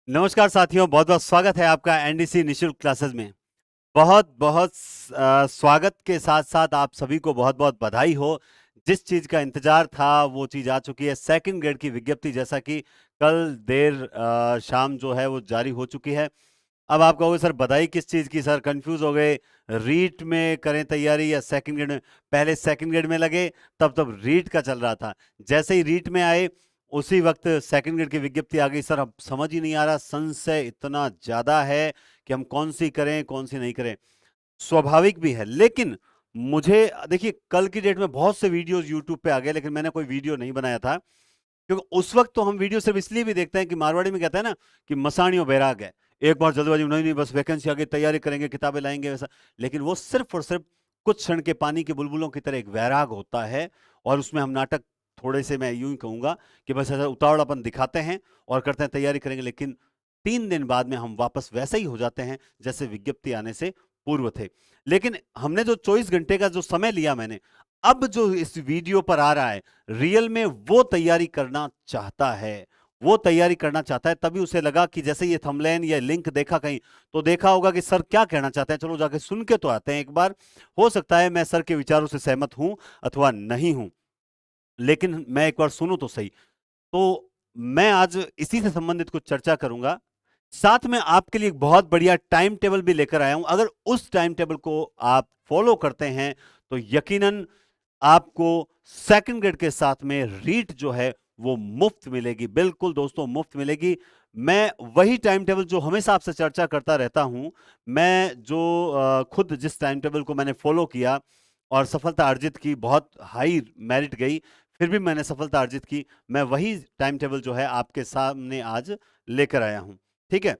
नमस्कार साथियों, बहुत बहुत स्वागत है आपका एनडीसी निशुल्क क्लासेस में। बहुत बहुत स्वागत के साथ साथ आप सभी को बहुत बहुत बधाई हो। जिस चीज का इंतजार था वो चीज आ चुकी है। सेकंड ग्रेड की विज्ञप्ति जैसा कि कल देर शाम जो है वो जारी हो चुकी है। अब आप कहोगे सर बधाई किस चीज की, सर कंफ्यूज हो गए, रीट में करें तैयारी या सेकंड ग्रेड में? पहले सेकंड ग्रेड में लगे, तब रीट का चल रहा था। जैसे ही रीट में आए उसी वक्त सेकंड ग्रेड की विज्ञप्ति आ गई। सर अब समझ ही नहीं आ रहा, संशय इतना ज्यादा है कि हम कौन सी करें कौन सी नहीं करें। स्वाभाविक भी है, लेकिन मुझे देखिए कल की डेट में बहुत से वीडियोस यूट्यूब पे आ गए, लेकिन मैंने कोई वीडियो नहीं बनाया था, क्योंकि उस वक्त तो हम वीडियो सिर्फ इसलिए भी देखते हैं कि मारवाड़ी में कहते हैं ना कि मसाणियों बैराग है। एक बार जल्दबाजी में, नहीं नहीं बस वैकेंसी आ गई, तैयारी करेंगे, किताबें लाएंगे, वैसा। लेकिन वो सिर्फ और सिर्फ कुछ क्षण के पानी के बुलबुलों की तरह एक वैराग होता है। और उसमें हम नाटक थोड़े से, मैं यूं ही कहूंगा कि बस ऐसा उतावलापन दिखाते हैं और करते हैं तैयारी करेंगे, लेकिन 3 दिन बाद में हम वापस वैसे ही हो जाते हैं जैसे विज्ञप्ति आने से पूर्व थे। लेकिन हमने जो 24 घंटे का जो समय लिया मैंने, अब जो इस वीडियो पर आ रहा है, रियल में वो तैयारी करना चाहता है। वो तैयारी करना चाहता है, तभी उसे लगा कि जैसे ये थंबनेल या लिंक देखा कहीं, तो देखा होगा कि सर क्या कहना चाहते हैं, चलो जाके सुन के तो आते हैं एक बार। हो सकता है मैं सर के विचारों से सहमत हूं अथवा नहीं हूं, लेकिन मैं एक बार सुनूं तो सही। तो मैं आज इसी से संबंधित कुछ चर्चा करूंगा। साथ में आपके लिए एक बहुत बढ़िया टाइम टेबल भी लेकर आया हूं। अगर उस टाइम टेबल को आप फॉलो करते हैं तो यकीनन आपको सेकंड ग्रेड के साथ में रीट जो है वो मुफ्त मिलेगी। बिल्कुल दोस्तों, मुफ्त मिलेगी। मैं वही टाइम टेबल जो हमेशा आपसे चर्चा करता रहता हूं, मैं जो खुद जिस टाइम टेबल को मैंने फॉलो किया और सफलता अर्जित की, बहुत हाई मेरिट गई, फिर भी मैंने सफलता अर्जित की, मैं वही टाइम टेबल जो है आपके सामने आज लेकर आया हूं। ठीक है,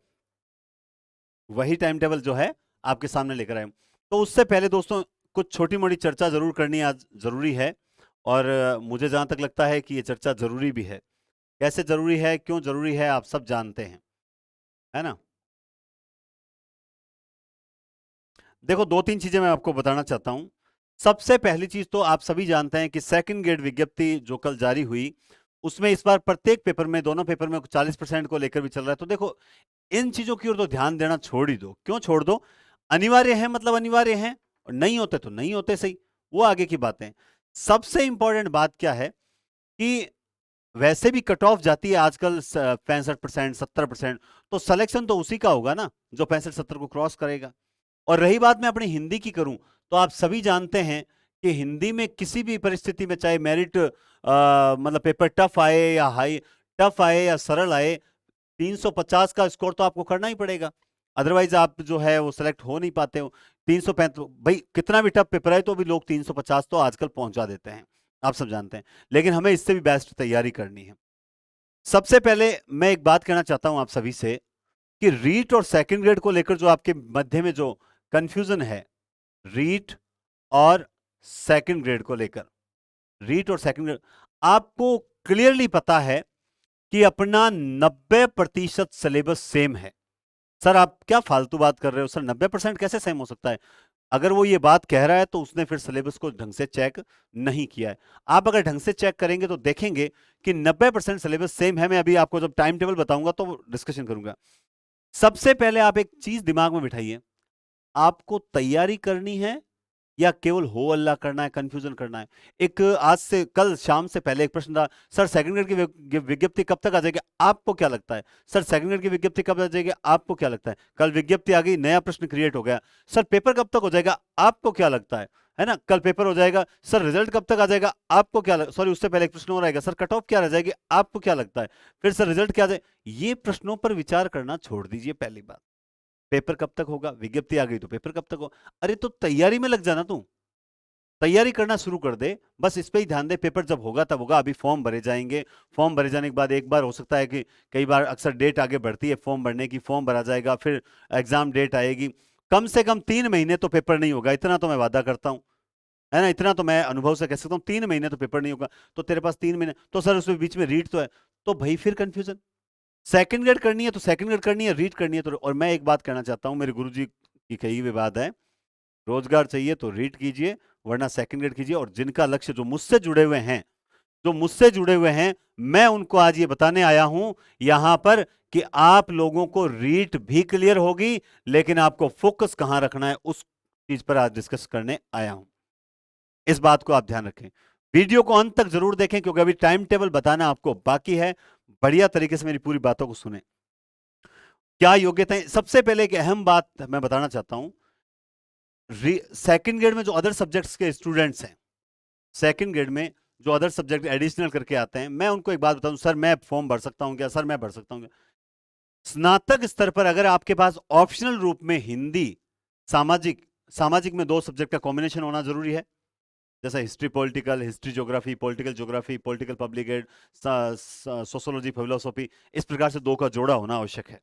वही टाइम टेबल जो है आपके सामने लेकर आया हूं। तो उससे पहले दोस्तों कुछ छोटी मोटी चर्चा जरूर करनी आज जरूरी है। और मुझे जहां तक लगता है कि ये चर्चा जरूरी भी है। कैसे जरूरी है, क्यों जरूरी है, आप सब जानते हैं, है ना? देखो, 2-3 चीजें मैं आपको बताना चाहता हूं। सबसे पहली चीज तो आप सभी जानते हैं कि सेकंड ग्रेड विज्ञप्ति जो कल जारी हुई, उसमें इस बार प्रत्येक पेपर में, दोनों पेपर में 40% को लेकर भी चल रहा है। तो देखो, इन चीजों की ओर तो ध्यान देना छोड़ ही दो। क्यों छोड़ दो? अनिवार्य है मतलब अनिवार्य है, और नहीं होते तो नहीं होते, सही, वो आगे की बातें। सबसे इंपॉर्टेंट बात क्या है कि वैसे भी कट ऑफ जाती है आजकल 65%, 70%। तो सिलेक्शन तो उसी का होगा ना जो 65-70 को क्रॉस करेगा। और रही बात मैं अपनी हिंदी की करूं, तो आप सभी जानते हैं कि हिंदी में किसी भी परिस्थिति में, चाहे मेरिट मतलब पेपर टफ आए या हाई, टफ आए या सरल आए, 350 का स्कोर तो आपको करना ही पड़ेगा। अदरवाइज आप जो है वो सिलेक्ट हो नहीं पाते हो। 335, भाई कितना भी टफ पेपर है तो भी लोग 350 तो आजकल पहुंचा देते हैं, आप सब जानते हैं। लेकिन हमें इससे भी बेस्ट तैयारी करनी है। सबसे पहले मैं एक बात कहना चाहता हूं आप सभी से कि रीट और सेकंड ग्रेड को लेकर जो आपके मध्य में जो कंफ्यूजन है, रीट और सेकंड ग्रेड को लेकर, रीट और सेकंड ग्रेड, आपको क्लियरली पता है कि अपना 90% सिलेबस सेम है। सर आप क्या फालतू बात कर रहे हो, सर 90% कैसे सेम हो सकता है? अगर वो ये बात कह रहा है तो उसने फिर सिलेबस को ढंग से चेक नहीं किया है। आप अगर ढंग से चेक करेंगे तो देखेंगे कि 90% सिलेबस सेम है। मैं अभी आपको जब टाइम टेबल बताऊंगा तो डिस्कशन करूंगा। सबसे पहले आप एक चीज दिमाग में बिठाइए, आपको तैयारी करनी है या केवल हो अल्लाह करना है, कंफ्यूजन करना है? एक आज से, कल शाम से पहले एक प्रश्न था, सर सेकंड ग्रेड की विज्ञप्ति कब तक आ जाएगी, आपको क्या लगता है? सर सेकंड ग्रेड की विज्ञप्ति कब आ जाएगी, आपको क्या लगता है? कल विज्ञप्ति आ गई, नया प्रश्न क्रिएट हो गया, सर पेपर कब तक हो जाएगा, आपको क्या लगता है ना? कल पेपर हो जाएगा, सर रिजल्ट कब तक आ जाएगा, आपको क्या सॉरी, उससे पहले एक प्रश्न और आएगा, सर कट ऑफ क्या रह जाएगी, आपको क्या लगता है? फिर सर रिजल्ट क्या आ जाए? ये प्रश्नों पर विचार करना छोड़ दीजिए। पहली बात, पेपर कब तक होगा, विज्ञप्ति आ गई तो पेपर कब तक हो? अरे तो तैयारी में लग जाना तू, तैयारी करना शुरू कर दे, बस इस पे ही ध्यान दे। पेपर जब होगा तब होगा, अभी फॉर्म भरे जाएंगे। फॉर्म भरे जाने के बाद एक बार हो सकता है कि, कई बार अक्सर डेट आगे बढ़ती है फॉर्म भरने की, फॉर्म भरा जाएगा, फिर एग्जाम डेट आएगी। कम से कम 3 महीने तो पेपर नहीं होगा, इतना तो मैं वादा करता हूं, है ना? इतना तो मैं अनुभव से कह सकता हूं, 3 महीने तो पेपर नहीं होगा। तो तेरे पास 3 महीने, तो सर उसमें बीच में रीट तो है, तो भाई फिर कंफ्यूजन। सेकंड ग्रेड करनी है तो सेकंड ग्रेड करनी है, रीट करनी है तो। और मैं एक बात कहना चाहता हूं, मेरे गुरुजी की कही हुई बात है, रोजगार चाहिए तो रीट कीजिए, वरना सेकंड ग्रेड कीजिए। और जिनका लक्ष्य, जो मुझसे जुड़े हुए हैं, जो मुझसे जुड़े हुए हैं, मैं उनको आज ये बताने आया हूं यहां पर कि आप लोगों को रीट भी क्लियर होगी, लेकिन आपको फोकस कहां रखना है उस चीज पर आज डिस्कस करने आया हूं। इस बात को आप ध्यान रखें, वीडियो को अंत तक जरूर देखें, क्योंकि अभी टाइम टेबल बताना आपको बाकी है। बढ़िया तरीके से मेरी पूरी बातों को सुने। क्या योग्यताएं, सबसे पहले एक अहम बात मैं बताना चाहता हूं। सेकंड ग्रेड में जो अदर सब्जेक्ट्स के स्टूडेंट्स हैं, सेकंड ग्रेड में जो अदर सब्जेक्ट एडिशनल करके आते हैं, मैं उनको एक बात बताऊं, सर मैं फॉर्म भर सकता हूं क्या, सर मैं भर सकता हूं क्या? स्नातक स्तर पर अगर आपके पास ऑप्शनल रूप में हिंदी, सामाजिक, सामाजिक में दो सब्जेक्ट का कॉम्बिनेशन होना जरूरी है, जैसा history political, history geography, political geography, political public ad, sociology philosophy, इस प्रकार से दो का जोड़ा होना आवश्यक है।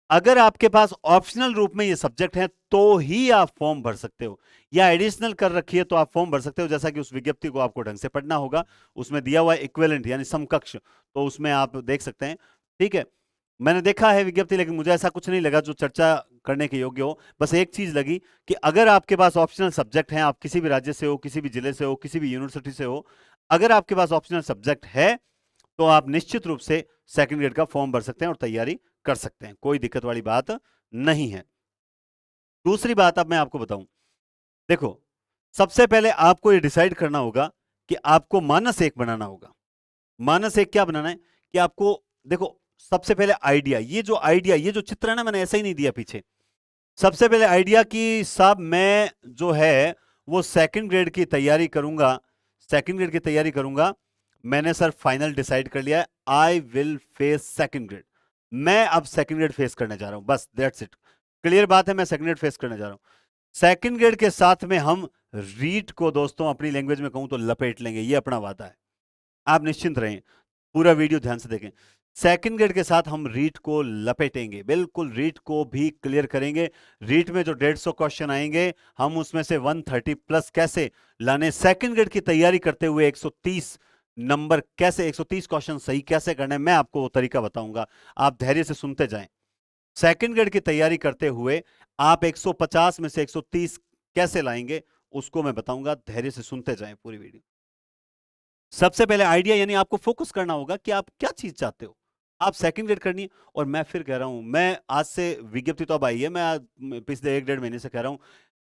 अगर आपके पास ऑप्शनल रूप में ये सब्जेक्ट है तो ही आप फॉर्म भर सकते हो, या एडिशनल कर रखी है तो आप फॉर्म भर सकते हो, जैसा कि उस विज्ञप्ति को आपको ढंग से पढ़ना होगा, उसमें दिया हुआ इक्विवेलेंट यानी समकक्ष, तो उसमें आप देख सकते हैं। ठीक है, मैंने देखा है विज्ञप्ति, लेकिन मुझे ऐसा कुछ नहीं लगा जो चर्चा करने के योग्य हो। बस एक चीज लगी कि अगर आपके पास ऑप्शनल सब्जेक्ट है, आप किसी भी राज्य से हो, किसी भी जिले से हो, किसी भी यूनिवर्सिटी से हो, अगर आपके पास ऑप्शनल सब्जेक्ट है तो आप निश्चित रूप से सेकंड ग्रेड का फॉर्म भर सकते हैं और तैयारी कर सकते हैं, कोई दिक्कत वाली बात नहीं है। दूसरी बात अब मैं आपको बताऊं, देखो, सबसे पहले आपको ये डिसाइड करना होगा कि आपको मानस एक बनाना होगा। मानस एक क्या बनाना है कि आपको, देखो, सबसे पहले आइडिया, ये जो आइडिया, ये जो चित्र है ना, मैंने ऐसा ही नहीं दिया पीछे। सबसे पहले आइडिया कि साहब मैं जो है वो सेकंड ग्रेड की तैयारी करूंगा, सेकंड ग्रेड की तैयारी करूंगा। मैंने सर फाइनल डिसाइड कर लिया है, I will face second grade. मैं अब सेकंड ग्रेड फेस करने जा रहा हूं, बस दैट्स इट। क्लियर बात है, मैं सेकंड ग्रेड फेस करने जा रहा हूं। सेकंड ग्रेड के साथ में हम रीट को, दोस्तों अपनी लैंग्वेज में कहूं तो लपेट लेंगे, ये अपना वादा है। आप निश्चिंत रहें, पूरा वीडियो ध्यान से देखें। सेकंड ग्रेड के साथ हम रीट को लपेटेंगे, बिल्कुल रीट को भी क्लियर करेंगे। रीट में जो 150 क्वेश्चन आएंगे, हम उसमें से 130 प्लस कैसे लाने, सेकंड ग्रेड की तैयारी करते हुए 130 नंबर कैसे, 130 क्वेश्चन सही कैसे करने, मैं आपको वो तरीका बताऊंगा। आप धैर्य से सुनते जाएं। सेकंड ग्रेड की तैयारी करते हुए आप 150 में से 130 कैसे लाएंगे, उसको मैं बताऊंगा। धैर्य से सुनते जाएं पूरी वीडियो। सबसे पहले आइडिया, यानी आपको फोकस करना होगा कि आप क्या चीज चाहते हो। आप सेकंड ग्रेड करनी है, और मैं फिर कह रहा हूं, मैं आज से, विज्ञप्ति तो अब आई है, मैं पिछले 1-1.5 महीने से कह रहा हूं,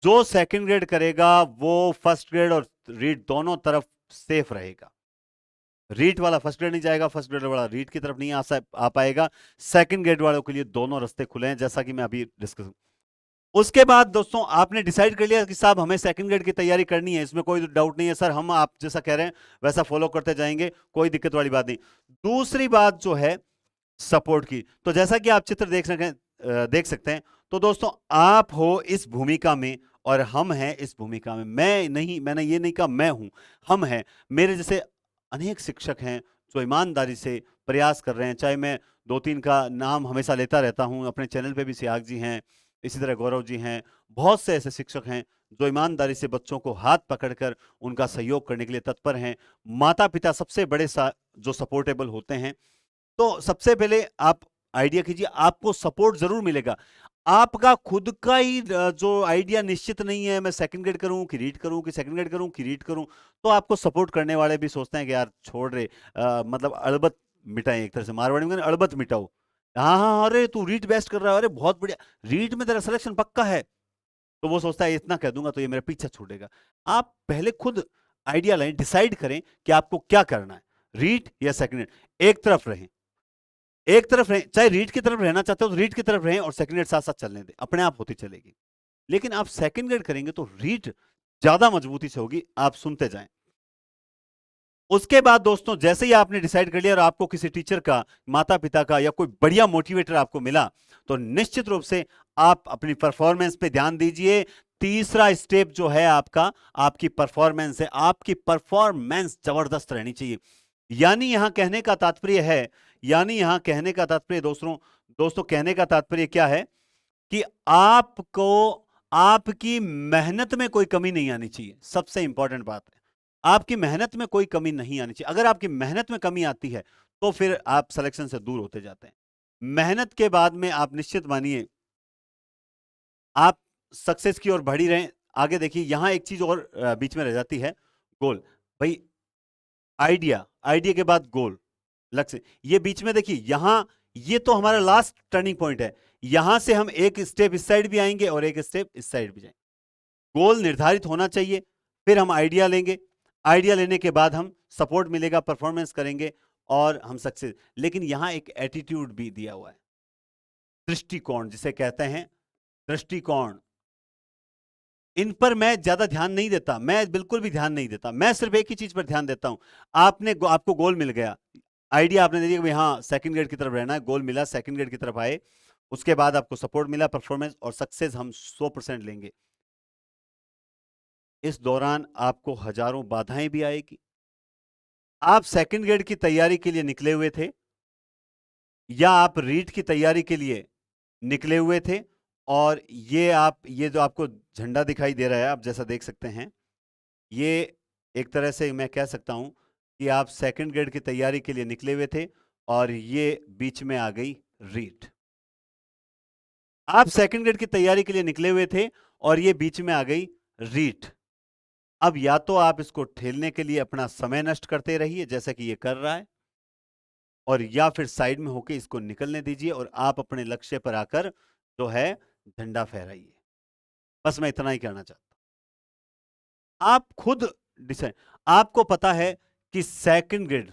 जो सेकंड ग्रेड करेगा वो फर्स्ट ग्रेड और रीट दोनों तरफ सेफ रहेगा। रीट वाला फर्स्ट ग्रेड नहीं जाएगा, फर्स्ट ग्रेड वाला रीट की तरफ नहीं आ पाएगा। सेकंड ग्रेड वालों के लिए दोनों रास्ते खुले हैं, जैसा कि मैं अभी डिस्कस। उसके बाद दोस्तों आपने डिसाइड कर लिया कि साहब हमें सेकंड ग्रेड की तैयारी करनी है, इसमें कोई डाउट नहीं है सर, हम आप जैसा कह रहे हैं वैसा फॉलो करते जाएंगे, कोई दिक्कत वाली बात नहीं। दूसरी बात जो है सपोर्ट की, तो जैसा कि आप चित्र देख सकते हैं, तो दोस्तों आप हो इस भूमिका में और हम हैं इस भूमिका में। मैं नहीं, मैंने ये नहीं कहा मैं हूं, हम हैं। मेरे जैसे अनेक शिक्षक हैं जो ईमानदारी से प्रयास कर रहे हैं, चाहे मैं 2-3 का नाम हमेशा लेता रहता हूं, अपने चैनल पे भी सियाग जी हैं, इसी तरह गौरव जी हैं, बहुत से ऐसे शिक्षक हैं जो ईमानदारी से बच्चों को हाथ पकड़कर उनका सहयोग करने के लिए तत्पर हैं। माता पिता सबसे बड़े जो सपोर्टेबल होते हैं। तो सबसे पहले आप आइडिया कीजिए, आपको सपोर्ट जरूर मिलेगा। आपका खुद का ही जो आइडिया निश्चित नहीं है, मैं सेकंड ग्रेड करूं कि रीड करूं, कि सेकंड ग्रेड करूं कि रीड करूं, तो आपको सपोर्ट करने वाले भी सोचते हैं कि यार छोड़ रहे, मतलब अड़बत मिटाएं, एक तरह से मारवाड़ी में अड़बत मिटाओ। हाँ हाँ, अरे तू रीड बेस्ट कर रहा है, अरे बहुत बढ़िया, रीड में तेरा सिलेक्शन पक्का है। तो वो सोचता है इतना कह दूंगा तो ये मेरा पीछा छूटेगा। आप पहले खुद आइडिया लाएं, डिसाइड करें कि आपको क्या करना है, रीड या सेकंड ग्रेड। एक तरफ रहें, एक तरफ रहें, चाहे रीड की तरफ रहना चाहते हो तो रीड की तरफ रहें, और सेकंड ग्रेड साथ साथ चलने दें, अपने आप होती चलेगी। लेकिन आप सेकंड ग्रेड करेंगे तो रीड ज्यादा मजबूती से होगी, आप सुनते जाएं। उसके बाद दोस्तों जैसे ही आपने डिसाइड कर लिया और आपको किसी टीचर का, माता पिता का, या कोई बढ़िया मोटिवेटर आपको मिला, तो निश्चित रूप से आप अपनी परफॉर्मेंस पे ध्यान दीजिए। तीसरा स्टेप जो है आपका, आपकी परफॉर्मेंस है। आपकी परफॉर्मेंस जबरदस्त रहनी चाहिए। यानी यहां कहने का तात्पर्य है, यानी यहां कहने का तात्पर्य दोस्तों, कहने का तात्पर्य क्या है कि आपको, आपकी मेहनत में कोई कमी नहीं आनी चाहिए। सबसे इंपॉर्टेंट बात है, आपकी मेहनत में कोई कमी नहीं आनी चाहिए। अगर आपकी मेहनत में कमी आती है तो फिर आप सिलेक्शन से दूर होते जाते हैं। मेहनत के बाद में आप निश्चित मानिए आप सक्सेस की ओर बढ़ी रहें। आगे देखिए, यहां एक चीज और बीच में रह जाती है, गोल। भाई आइडिया, आइडिया के बाद गोल, लक्ष्य। ये बीच में देखिए यहां, ये तो हमारा लास्ट टर्निंग पॉइंट है। यहां से हम एक स्टेप इस साइड भी आएंगे और एक स्टेप इस साइड भी जाएंगे। गोल निर्धारित होना चाहिए, फिर हम आइडिया लेंगे, आइडिया लेने के बाद हम सपोर्ट मिलेगा, परफॉर्मेंस करेंगे और हम सक्सेस। लेकिन यहां एक एटीट्यूड भी दिया हुआ है, दृष्टिकोण जिसे कहते हैं, दृष्टिकोण। इन पर मैं ज्यादा ध्यान नहीं देता, मैं बिल्कुल भी ध्यान नहीं देता। मैं सिर्फ एक ही चीज पर ध्यान देता हूं। आपको गोल मिल गया, आइडिया आपने दे दिया कि हाँ सेकंड ग्रेड की तरफ रहना है, गोल मिला, सेकंड ग्रेड की तरफ आए, उसके बाद आपको सपोर्ट मिला, परफॉर्मेंस और सक्सेस हम 100% लेंगे। इस दौरान आपको हजारों बाधाएं भी आएगी। आप सेकंड ग्रेड की तैयारी के लिए निकले हुए थे या आप रीट की तैयारी के लिए निकले हुए थे, और ये जो आपको झंडा दिखाई दे रहा है, आप जैसा देख सकते हैं, ये एक तरह से मैं कह सकता हूं कि आप सेकंड ग्रेड की तैयारी के लिए निकले हुए थे और ये बीच में आ गई रीट। आप सेकंड ग्रेड की तैयारी के लिए निकले हुए थे और ये बीच में आ गई रीट। अब या तो आप इसको ठेलने के लिए अपना समय नष्ट करते रहिए जैसा कि ये कर रहा है, और या फिर साइड में होके इसको निकलने दीजिए और आप अपने लक्ष्य पर आकर जो है झंडा फहराइए। बस मैं इतना ही कहना चाहता हूं। आप खुद डिसाइड, आपको पता है कि सेकंड ग्रेड,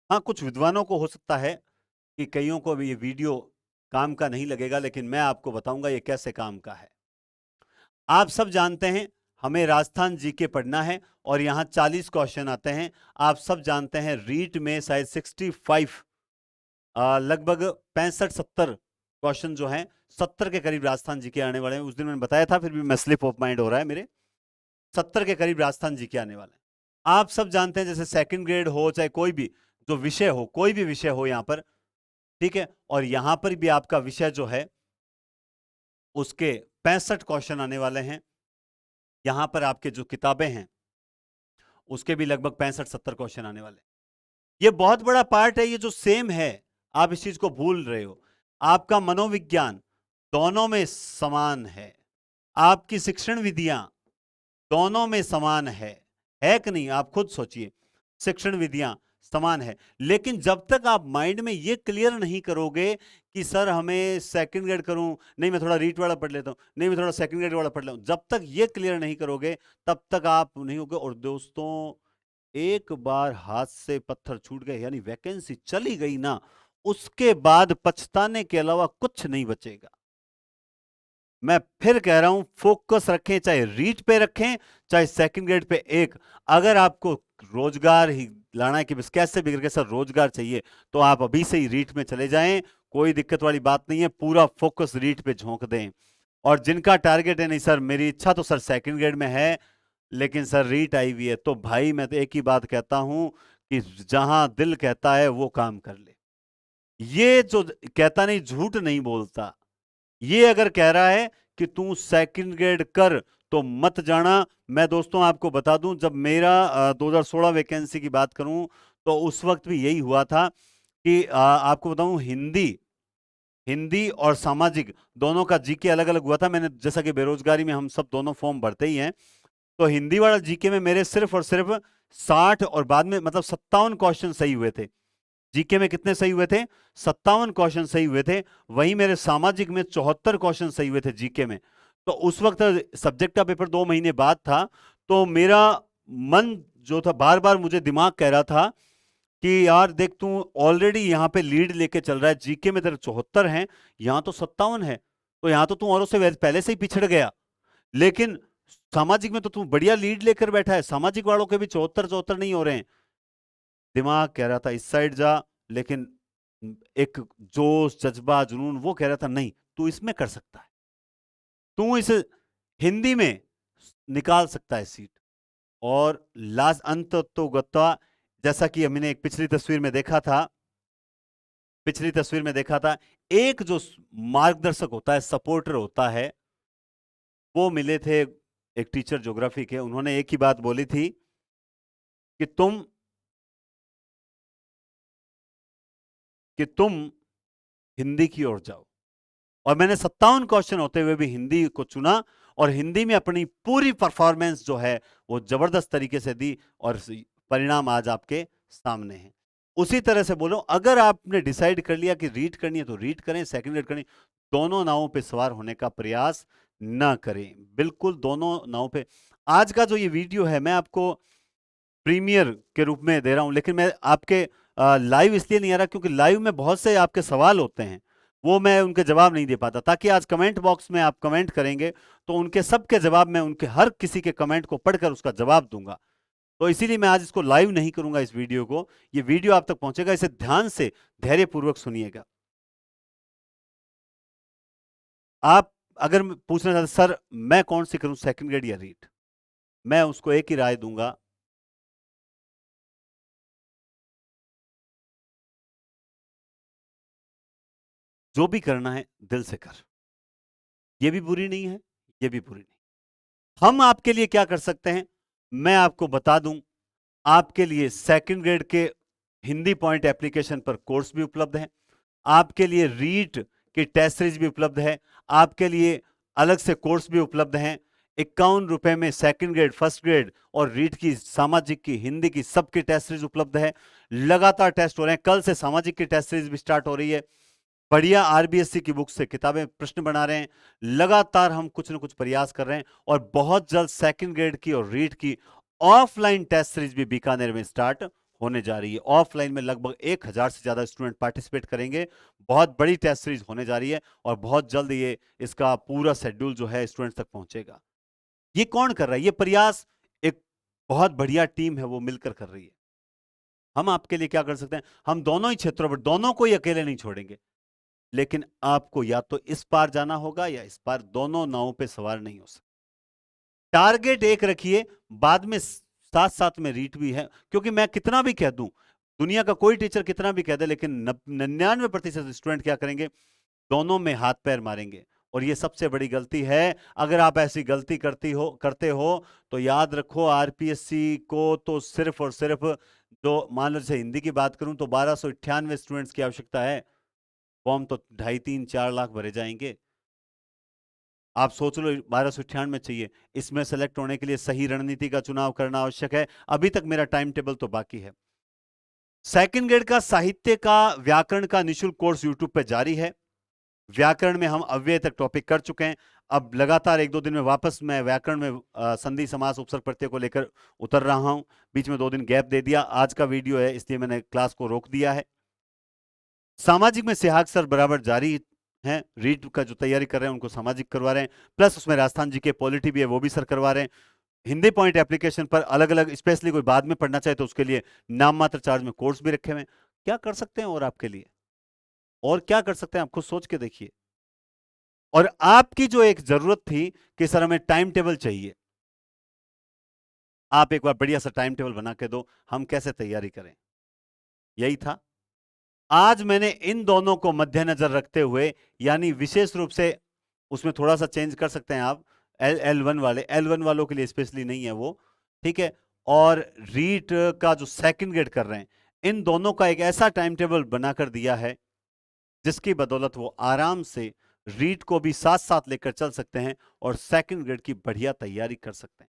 हाँ कुछ विद्वानों को हो सकता है कि कईयों को भी ये वीडियो काम का नहीं लगेगा, लेकिन मैं आपको बताऊंगा ये कैसे काम का है। आप सब जानते हैं हमें राजस्थान जीके पढ़ना है और यहां 40 क्वेश्चन आते हैं। आप सब जानते हैं रीट में शायद 65, लगभग 65-70 क्वेश्चन जो हैं, 70 के करीब राजस्थान जीके आने वाले हैं। उस दिन मैंने बताया था, फिर भी मैं स्लिप ऑफ माइंड हो रहा है मेरे, 70 के करीब राजस्थान जीके आने वाले हैं। आप सब जानते हैं जैसे सेकंड ग्रेड हो चाहे कोई भी जो विषय हो, कोई भी विषय हो यहां पर, ठीक है, और यहां पर भी आपका विषय जो है उसके 65 क्वेश्चन आने वाले हैं। यहां पर आपके जो किताबें हैं उसके भी लगभग 65-70 क्वेश्चन आने वाले हैं। ये बहुत बड़ा पार्ट है, ये जो सेम है, आप इस चीज को भूल रहे हो। आपका मनोविज्ञान दोनों में समान है, आपकी शिक्षण विधियां दोनों में समान है कि नहीं? आप खुद सोचिए, शिक्षण विधियां समान है, लेकिन जब तक आप माइंड में ये क्लियर नहीं करोगे कि सर हमें सेकंड ग्रेड करूं, नहीं मैं थोड़ा रीट वाला पढ़ लेता हूं, नहीं मैं थोड़ा सेकंड ग्रेड वाला पढ़ लेता हूं, जब तक ये क्लियर नहीं करोगे तब तक आप नहीं होगे। और दोस्तों, एक बार हाथ से पत्थर छूट गए यानी वैकेंसी चली गई ना, उसके बाद पछताने के अलावा कुछ नहीं बचेगा। मैं फिर कह रहा हूं, फोकस रखें, चाहे रीट पे रखें चाहे सेकंड ग्रेड पे। एक, अगर आपको रोजगार ही लाना है कि बस कैसे भी करके सर रोजगार चाहिए, तो आप अभी से ही रीट में चले जाएं, कोई दिक्कत वाली बात नहीं है, पूरा फोकस रीट पे झोंक दें। और जिनका टारगेट है नहीं सर मेरी इच्छा तो सर सेकंड ग्रेड में है लेकिन सर रीट आई हुई है, तो भाई मैं तो एक ही बात कहता हूं कि जहां दिल कहता है वो काम कर ले। ये जो कहता नहीं, झूठ नहीं बोलता, ये अगर कह रहा है कि तू सेकंड ग्रेड कर तो मत जाना। मैं दोस्तों आपको बता दूं, जब मेरा 2016 वैकेंसी की बात करूं तो उस वक्त भी यही हुआ था कि आपको बताऊं, हिंदी हिंदी और सामाजिक दोनों का जीके अलग अलग हुआ था। मैंने जैसा कि बेरोजगारी में हम सब दोनों फॉर्म भरते ही हैं, तो हिंदी वाला जीके में मेरे सिर्फ और सिर्फ 60 और बाद में मतलब 57 क्वेश्चन सही हुए थे। जीके में कितने सही हुए थे? 57 क्वेश्चन सही हुए थे। वहीं मेरे सामाजिक में 74 क्वेश्चन सही हुए थे जीके में। तो उस वक्त सब्जेक्ट का पेपर 2 महीने बाद था, तो मेरा मन जो था बार बार मुझे दिमाग कह रहा था कि यार देख, तू ऑलरेडी यहां पे लीड लेके चल रहा है, जीके में तेरे 74 हैं, यहां तो 57 है, तो यहां तो तू औरों से पहले से ही पिछड़ गया। लेकिन सामाजिक में तो तू बढ़िया लीड लेकर बैठा है, सामाजिक वालों के भी 74 नहीं हो रहे हैं। दिमाग कह रहा था इस साइड जा, लेकिन एक जोश जज्बा जुनून वो कह रहा था नहीं, तू इसमें कर सकता है, तू इस हिंदी में निकाल सकता है सीट। और लास्ट अंत तो गत्ता, जैसा कि हमने एक पिछली तस्वीर में देखा था, एक जो मार्गदर्शक होता है, सपोर्टर होता है, वो मिले थे एक टीचर ज्योग्राफी के। उन्होंने एक ही बात बोली थी कि तुम हिंदी की ओर जाओ। और मैंने 57 क्वेश्चन होते हुए भी हिंदी को चुना और हिंदी में अपनी पूरी परफॉर्मेंस जो है वो जबरदस्त तरीके से दी और परिणाम आज आपके सामने हैं। उसी तरह से बोलो, अगर आपने डिसाइड कर लिया कि रीड करनी है तो रीड करें, सेकंड रीड करनी, दोनों नावों पे सवार होने का प्रयास ना करें, बिल्कुल दोनों नावों पे। आज का जो ये वीडियो है मैं आपको प्रीमियर के रूप में दे रहा हूं, लेकिन मैं आपके लाइव इसलिए नहीं आ रहा क्योंकि लाइव में बहुत से आपके सवाल होते हैं, वो मैं उनके जवाब नहीं दे पाता, ताकि आज कमेंट बॉक्स में आप कमेंट करेंगे तो उनके सबके जवाब मैं उनके हर किसी के कमेंट को पढ़कर उसका जवाब दूंगा। तो इसीलिए मैं आज इसको लाइव नहीं करूंगा, इस वीडियो को। ये वीडियो आप तक पहुंचेगा, इसे ध्यान से धैर्यपूर्वक सुनिएगा। आप अगर पूछना चाहते सर मैं कौन सी करूं, सेकंड ग्रेड या रीड, मैं उसको एक ही राय दूंगा, जो भी करना है दिल से कर। ये भी बुरी नहीं है, ये भी बुरी नहीं। हम आपके लिए क्या कर सकते हैं, मैं आपको बता दूं। आपके लिए सेकंड ग्रेड के हिंदी पॉइंट एप्लीकेशन पर कोर्स भी उपलब्ध है, आपके लिए रीट की टेस्ट सीरीज भी उपलब्ध है, आपके लिए अलग से कोर्स भी उपलब्ध हैं। 51 रुपए में सेकंड ग्रेड, फर्स्ट ग्रेड और रीट की, सामाजिक की, हिंदी की, सबकी टेस्ट सीरीज उपलब्ध है। लगातार टेस्ट हो रहे हैं, कल से सामाजिक की टेस्ट सीरीज भी स्टार्ट हो रही है। बढ़िया आरबीएससी की बुक से किताबें, प्रश्न बना रहे हैं। लगातार हम कुछ ना कुछ प्रयास कर रहे हैं और बहुत जल्द सेकंड ग्रेड की और रीट की ऑफलाइन टेस्ट सीरीज भी बीकानेर में स्टार्ट होने जा रही है। ऑफलाइन में लगभग 1000 से ज्यादा स्टूडेंट पार्टिसिपेट करेंगे। बहुत बड़ी टेस्ट सीरीज होने जा रही है और बहुत जल्द ये इसका पूरा शेड्यूल जो है स्टूडेंट्स तक पहुंचेगा। ये कौन कर रहा है ये प्रयास? एक बहुत बढ़िया टीम है, वो मिलकर कर रही है। हम आपके लिए क्या कर सकते हैं, हम दोनों ही क्षेत्रों पर, दोनों को ही अकेले नहीं छोड़ेंगे, लेकिन आपको या तो इस पार जाना होगा या इस पार, दोनों नावों पे सवार नहीं हो सकते। टारगेट एक रखिए, बाद में साथ साथ में रीट भी है, क्योंकि मैं कितना भी कह दूं, दुनिया का कोई टीचर कितना भी कह दे, लेकिन 99% स्टूडेंट क्या करेंगे, दोनों में हाथ पैर मारेंगे। और ये सबसे बड़ी गलती है। अगर आप ऐसी गलती करते हो तो याद रखो, आरपीएससी को तो सिर्फ और सिर्फ, जो मान लो जैसे हिंदी की बात करूं तो 1298 स्टूडेंट्स की आवश्यकता है। फॉर्म तो 2.5-3-4 लाख भरे जाएंगे। आप सोच लो 1298 चाहिए, इसमें सेलेक्ट होने के लिए सही रणनीति का चुनाव करना आवश्यक है। अभी तक मेरा टाइम टेबल तो बाकी है। सेकंड ग्रेड का साहित्य का, व्याकरण का निःशुल्क कोर्स यूट्यूब पे जारी है। व्याकरण में हम अव्यय तक टॉपिक कर चुके हैं। अब लगातार 1-2 दिन में वापस मैं व्याकरण में संधि समास उपसर्ग प्रत्यय को लेकर उतर रहा हूं। बीच में 2 दिन गैप दे दिया, आज का वीडियो है इसलिए मैंने क्लास को रोक दिया है। सामाजिक में सेहाग सर बराबर जारी हैं, रीट का जो तैयारी कर रहे हैं उनको सामाजिक करवा रहे हैं, प्लस उसमें राजस्थान जी के पॉलिटी भी है, वो भी सर करवा रहे हैं। हिंदी पॉइंट एप्लीकेशन पर अलग अलग, स्पेशली कोई बाद में पढ़ना चाहे तो उसके लिए नाम मात्र चार्ज में कोर्स भी रखे हुए हैं। क्या कर सकते हैं और आपके लिए, और क्या कर सकते हैं आप खुद सोच के देखिए। और आपकी जो एक जरूरत थी कि सर हमें टाइम टेबल चाहिए, आप एक बार बढ़िया सा टाइम टेबल बना के दो, हम कैसे तैयारी करें, यही था। आज मैंने इन दोनों को मद्देनजर रखते हुए, यानी विशेष रूप से उसमें थोड़ा सा चेंज कर सकते हैं आप, L1 वालों के लिए स्पेशली नहीं है वो, ठीक है। और रीट का जो सेकंड ग्रेड कर रहे हैं, इन दोनों का एक ऐसा टाइम टेबल बनाकर दिया है जिसकी बदौलत वो आराम से रीट को भी साथ साथ लेकर चल सकते हैं और सेकंड ग्रेड की बढ़िया तैयारी कर सकते हैं।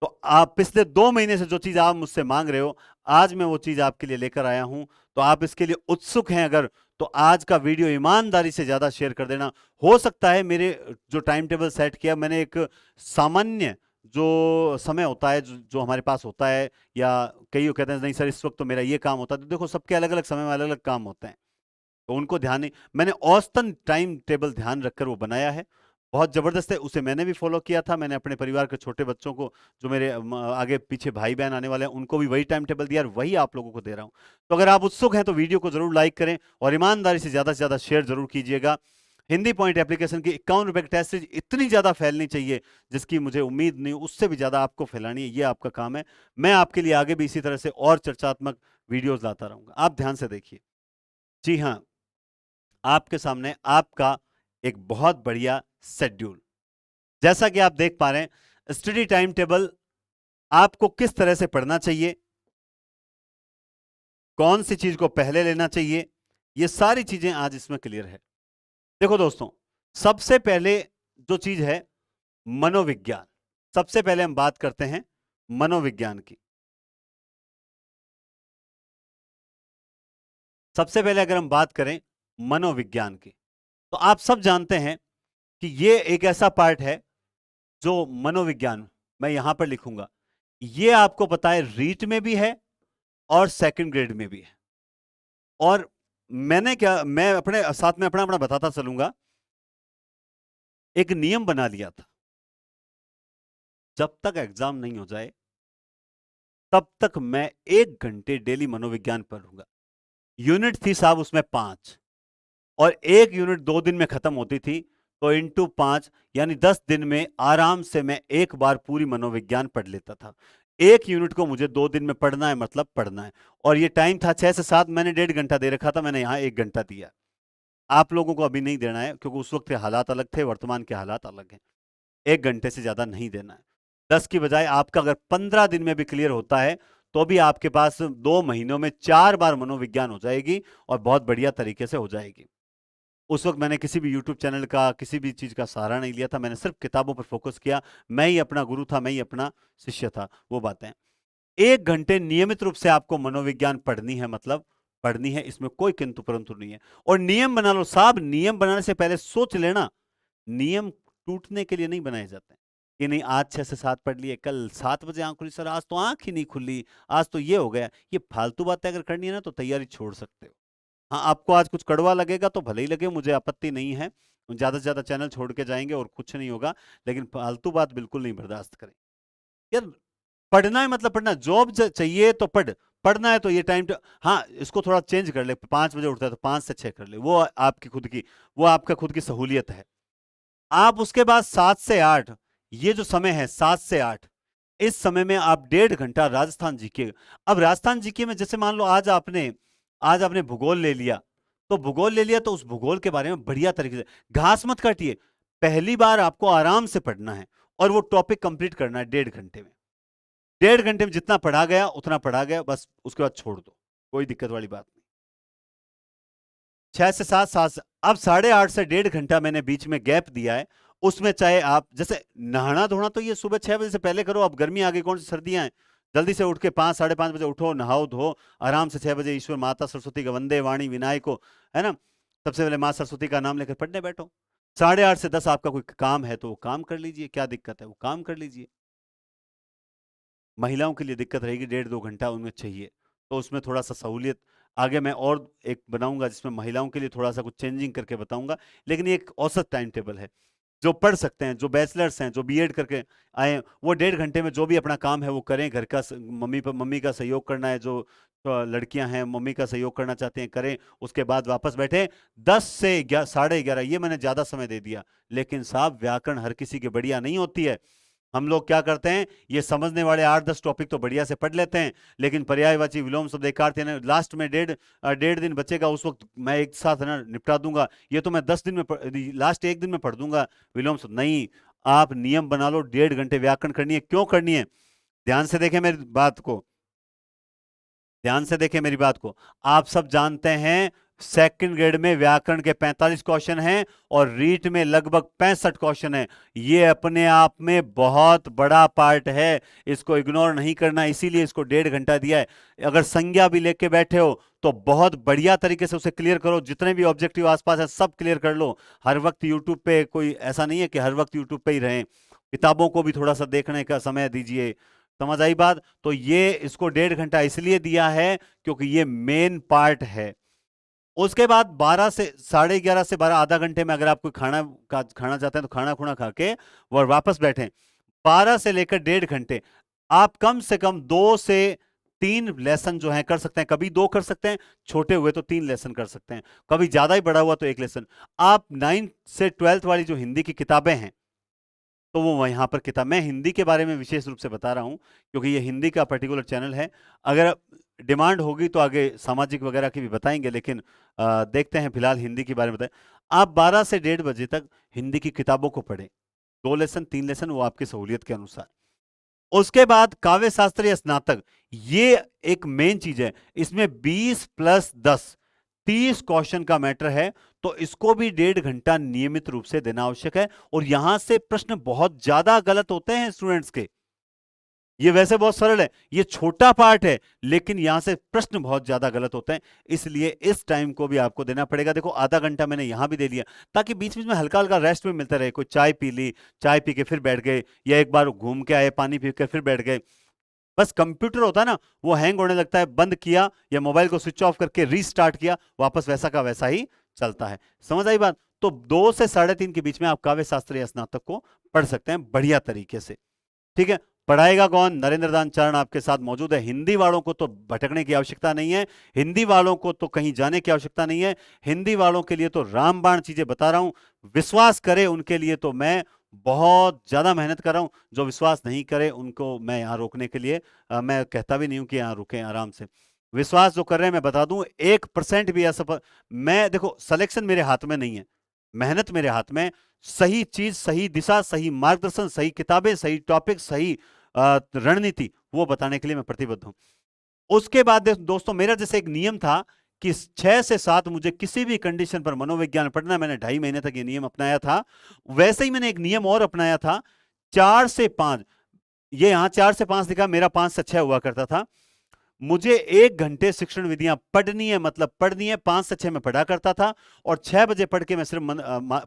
तो आप पिछले 2 महीने से जो चीज आप मुझसे मांग रहे हो, आज मैं वो चीज आपके लिए लेकर आया हूं। तो आप इसके लिए उत्सुक हैं अगर, तो आज का वीडियो ईमानदारी से ज्यादा शेयर कर देना। हो सकता है मेरे जो टाइम टेबल सेट किया मैंने, एक सामान्य जो समय होता है जो हमारे पास होता है, या कई कहते हैं नहीं सर इस वक्त तो मेरा ये काम होता है, तो देखो सबके अलग अलग समय में अलग अलग काम होते हैं, तो उनको ध्यान नहीं, मैंने औसतन टाइम टेबल ध्यान रखकर वो बनाया है। बहुत जबरदस्त है, उसे मैंने भी फॉलो किया था। मैंने अपने परिवार के छोटे बच्चों को, जो मेरे आगे पीछे भाई बहन आने वाले हैं, उनको भी वही टाइम टेबल दिया और वही आप लोगों को दे रहा हूं। तो अगर आप उत्सुक हैं तो वीडियो को जरूर लाइक करें और ईमानदारी से ज्यादा शेयर जरूर कीजिएगा। हिंदी पॉइंट एप्लीकेशन की 51 रुपए की टेस्ट सीरीज इतनी ज्यादा फैलनी चाहिए जिसकी मुझे उम्मीद नहीं, उससे भी ज्यादा आपको फैलानी है, ये आपका काम है। मैं आपके लिए आगे भी इसी तरह से और चर्चात्मक वीडियोज लाता रहूंगा, आप ध्यान से देखिए। जी हाँ, आपके सामने आपका एक बहुत बढ़िया शेड्यूल, जैसा कि आप देख पा रहे हैं, स्टडी टाइम टेबल, आपको किस तरह से पढ़ना चाहिए, कौन सी चीज को पहले लेना चाहिए, ये सारी चीजें आज इसमें क्लियर है। देखो दोस्तों, सबसे पहले जो चीज है, मनोविज्ञान। सबसे पहले हम बात करते हैं मनोविज्ञान की। सबसे पहले अगर हम बात करें मनोविज्ञान की, तो आप सब जानते हैं कि ये एक ऐसा पार्ट है जो मनोविज्ञान, मैं यहां पर लिखूंगा, ये आपको पता है रीट में भी है और सेकंड ग्रेड में भी है। और मैं अपने साथ में अपना अपना बताता चलूंगा। एक नियम बना लिया था, जब तक एग्जाम नहीं हो जाए तब तक मैं 1 घंटे डेली मनोविज्ञान पढ़ूंगा। यूनिट थी साहब उसमें 5, और एक यूनिट 2 दिन में खत्म होती थी, तो इंटू 5 यानी 10 दिन में आराम से मैं एक बार पूरी मनोविज्ञान पढ़ लेता था। एक यूनिट को मुझे 2 दिन में पढ़ना है, मतलब पढ़ना है। और ये टाइम था 6 से 7, मैंने 1.5 घंटा दे रखा था, मैंने यहां 1 घंटा दिया। आप लोगों को अभी नहीं देना है क्योंकि उस वक्त के हालात अलग थे, वर्तमान के हालात अलग हैं। 1 घंटे से ज्यादा नहीं देना है। 10 की बजाय आपका अगर 15 दिन में भी क्लियर होता है तो भी आपके पास 2 महीनों में 4 बार मनोविज्ञान हो जाएगी और बहुत बढ़िया तरीके से हो जाएगी। उस वक्त मैंने किसी भी यूट्यूब चैनल का, किसी भी चीज का सहारा नहीं लिया था, मैंने सिर्फ किताबों पर फोकस किया। मैं ही अपना गुरु था, मैं ही अपना शिष्य था। वो बातें 1 घंटे नियमित रूप से आपको मनोविज्ञान पढ़नी है, मतलब पढ़नी है, इसमें कोई किंतु परंतु नहीं है। और नियम बना लो साहब, नियम बनाने से पहले सोच लेना, नियम टूटने के लिए नहीं बनाए जाते हैं कि नहीं आज 6 से 7 पढ़ लिए, कल 7 बजे आंख खुली, सर आज तो आंख ही नहीं खुली, आज तो ये हो गया। ये फालतू बातें अगर करनी है ना तो तैयारी छोड़ सकते हो। हाँ, आपको आज कुछ कड़वा लगेगा तो भले ही लगे, मुझे आपत्ति नहीं है। ज्यादा से ज्यादा चैनल छोड़ के जाएंगे और कुछ नहीं होगा, लेकिन फालतू बात बिल्कुल नहीं बर्दाश्त करें यार। पढ़ना है मतलब पढ़ना, जॉब चाहिए तो पढ़ना है तो ये टाइम, हाँ इसको थोड़ा चेंज कर ले, 5 बजे उठता है तो 5 से 6 कर ले, वो आपकी खुद की, वो आपका खुद की सहूलियत है। आप उसके बाद 7 से 8, ये जो समय है 7 से 8, इस समय में आप 1.5 घंटा राजस्थान जीके। अब राजस्थान जीके में जैसे मान लो आज आपने भूगोल ले लिया, तो भूगोल ले लिया तो उस भूगोल के बारे में बढ़िया तरीके से घास मत काटिए। पहली बार आपको आराम से पढ़ना है और वो टॉपिक कंप्लीट करना है 1.5 घंटे में। 1.5 घंटे में जितना पढ़ा गया उतना पढ़ा गया, बस उसके बाद छोड़ दो, कोई दिक्कत वाली बात नहीं। 6 से 7, 7 अब 8.5 से 1.5 घंटा मैंने बीच में गैप दिया है। उसमें चाहे आप जैसे नहाना धोना तो ये सुबह 6 बजे से पहले करो। अब गर्मी आ गई, कौन सी सर्दियां हैं, जल्दी से उठ के 5, 5:30 बजे उठो, नहाओ धो, आराम से 6 बजे ईश्वर माता सरस्वती का वंदे वाणी विनायको, है ना, सबसे पहले माँ सरस्वती का नाम लेकर पढ़ने बैठो। 8:30 से 10 आपका कोई काम है तो वो काम कर लीजिए, क्या दिक्कत है, वो काम कर लीजिए। महिलाओं के लिए दिक्कत रहेगी, 1.5-2 घंटा उनमें चाहिए, तो उसमें थोड़ा सा सहूलियत आगे मैं और एक बनाऊंगा जिसमें महिलाओं के लिए थोड़ा सा कुछ चेंजिंग करके बताऊंगा। लेकिन ये एक औसत टाइम टेबल है। जो पढ़ सकते हैं, जो बैचलर्स हैं, जो बीएड करके आए हैं, वो 1.5 घंटे में जो भी अपना काम है वो करें। घर का मम्मी का सहयोग करना है, जो लड़कियां हैं मम्मी का सहयोग करना चाहते हैं करें, उसके बाद वापस बैठे। 10 से 11, 11:30, ये मैंने ज्यादा समय दे दिया, लेकिन साहब व्याकरण हर किसी की बढ़िया नहीं होती है। हम लोग क्या करते हैं, ये समझने वाले 8-10 टॉपिक तो बढ़िया से पढ़ लेते हैं, लेकिन पर्यायवाची विलोम शब्द एकार्थ ना लास्ट में 1.5 दिन बचेगा, उस वक्त मैं एक साथ ना निपटा दूंगा। ये तो मैं 10 दिन में लास्ट 1 दिन में पढ़ दूंगा विलोम शब्द। नहीं, आप नियम बना लो, 1.5 घंटे व्याकरण करनी है। क्यों करनी है, ध्यान से देखें मेरी बात को, ध्यान से देखें मेरी बात को। आप सब जानते हैं सेकंड ग्रेड में व्याकरण के 45 क्वेश्चन हैं और रीट में लगभग 65 क्वेश्चन हैं। ये अपने आप में बहुत बड़ा पार्ट है, इसको इग्नोर नहीं करना, इसीलिए इसको 1.5 घंटा दिया है। अगर संज्ञा भी लेके बैठे हो तो बहुत बढ़िया तरीके से उसे क्लियर करो, जितने भी ऑब्जेक्टिव आसपास है सब क्लियर कर लो। हर वक्त यूट्यूब पे, कोई ऐसा नहीं है कि हर वक्त यूट्यूब पे ही रहें, किताबों को भी थोड़ा सा देखने का समय दीजिए। समझ आई बात? तो ये इसको 1.5 घंटा इसलिए दिया है क्योंकि ये मेन पार्ट है। उसके बाद 12 से 11:30 से 12, आधा घंटे में अगर आप कोई खाना चाहते हैं तो खाना खुना खा के और वापस बैठे। 12 से लेकर 1.5 घंटे आप कम से कम 2 से 3 लेसन जो है कर सकते हैं। कभी 2 कर सकते हैं, छोटे हुए तो 3 लेसन कर सकते हैं, कभी ज्यादा ही बड़ा हुआ तो 1 लेसन। आप 9th से 12th वाली जो हिंदी की किताबें हैं तो वो यहां पर किताब, मैं हिंदी के बारे में विशेष रूप से बता रहा हूं क्योंकि ये हिंदी का पर्टिकुलर चैनल है। अगर डिमांड होगी तो आगे सामाजिक वगैरह की भी बताएंगे, लेकिन देखते हैं फिलहाल हिंदी के बारे में बताएं। आप 12 से 1:30 बजे तक हिंदी की किताबों को पढ़ें, 2 लेसन 3 लेसन, वो आपकी सहूलियत के अनुसार। उसके बाद काव्य शास्त्र या स्नातक, ये एक मेन चीज है, इसमें 20 + 10 30 क्वेश्चन का मैटर है। तो तो इसको भी 1.5 घंटा नियमित रूप से देना आवश्यक है। और यहां से प्रश्न बहुत ज्यादा गलत होते हैं स्टूडेंट्स के। ये वैसे बहुत सरल है, ये छोटा पार्ट है, लेकिन यहां से प्रश्न बहुत ज्यादा गलत होते हैं, इसलिए इस टाइम को भी आपको देना पड़ेगा। देखो आधा घंटा मैंने यहां भी दे दिया, ताकि बीच बीच में हल्का हल्का रेस्ट भी मिलता रहे। कोई चाय पी ली, चाय पी के फिर बैठ गए, या एक बार घूम के आए, पानी पी के फिर बैठ गए। बस कंप्यूटर होता है ना, वो हैंग होने लगता है, बंद किया या मोबाइल को स्विच ऑफ करके रीस्टार्ट किया, वापस वैसा का वैसा ही चलता है। समझ आई बात? तो 2 से 3.5 के बीच में आप काव्य शास्त्र या स्नातक को पढ़ सकते हैं बढ़िया तरीके से। ठीक है, पढ़ाएगा कौन? नरेंद्र दान चरण आपके साथ मौजूद है। हिंदी वालों को तो भटकने की आवश्यकता नहीं है, हिंदी वालों को तो कहीं जाने की आवश्यकता नहीं है, हिंदी वालों के लिए तो रामबाण चीजें बता रहा हूं। विश्वास करे उनके लिए तो मैं बहुत ज्यादा मेहनत कर रहा हूं, जो विश्वास नहीं करे उनको मैं यहां रोकने के लिए मैं कहता भी नहीं हूं कि यहां रुकें, आराम से। विश्वास जो कर रहे हैं, मैं बता दूं, 1% भी असफल। मैं देखो, सिलेक्शन मेरे हाथ में नहीं है, मेहनत मेरे हाथ में। सही चीज, सही दिशा, सही मार्गदर्शन, सही किताबें, सही टॉपिक, सही रणनीति, वो बताने के लिए मैं प्रतिबद्ध हूं। उसके बाद दोस्तों, मेरा जैसे एक नियम था कि 6 से 7 मुझे किसी भी कंडीशन पर मनोविज्ञान पढ़ना, मैंने 2.5 महीने तक ये नियम अपनाया था। वैसे ही मैंने एक नियम और अपनाया था, 4 से 5। ये यहां 4 से 5 लिखा, मेरा 5 से 6 हुआ करता था। मुझे 1 घंटे शिक्षण विधियां पढ़नी है, मतलब पढ़नी है। 5 से 6 में पढ़ा करता था, और 6 बजे पढ़ के मैं सिर्फ